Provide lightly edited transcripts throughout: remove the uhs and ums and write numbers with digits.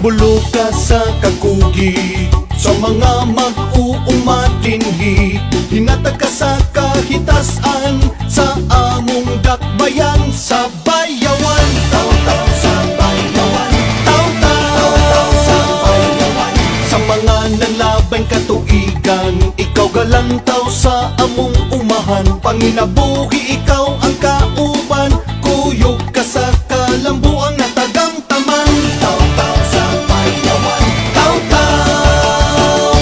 Mabulo ka sa kakugi, sa mga mag-uumatinhi. Hinatag ka sa kahitasan, sa among dakbayan, sa bayawan. Taw-taw sa bayawan, taw-taw sa bayawan. Sa mga nanlabay katuigan, ikaw galantaw sa among umahan. Panginabuhi ikaw ang kauban, kuyog ka sa kalambuang natagang taman. Taw-taw sa bayawan, taw-taw,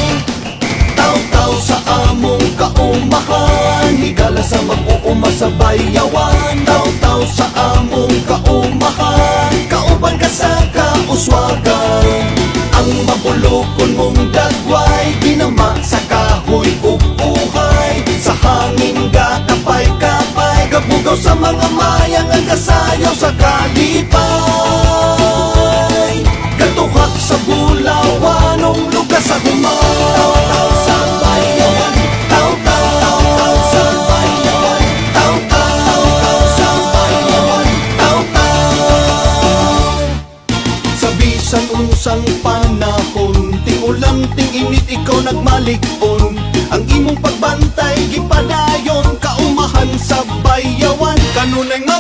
taw-taw sa among kaumahan. Higala sa mag-uuma sa bayawan, taw-taw sa among kaumahan. Kauban ka sa kauswagan, ang mabulokon mong dagway, ginama sa kahoy ug uhay. Sa hangin ga kapay-kapay, gabugaw sa mga mayang ang kasayaw sa kalipay. Katuhak sa bulawanong lugar sa humay. Taw-taw sa bayawan, taw-taw sa bayawan, taw-taw sa bayawan, taw-taw. Sa bisan unsang panahon, ting ulan ting init ikaw nagmalig-on. Ang imong pagbantay gipadayon, kaumahan sa bayawan. Kanunay nga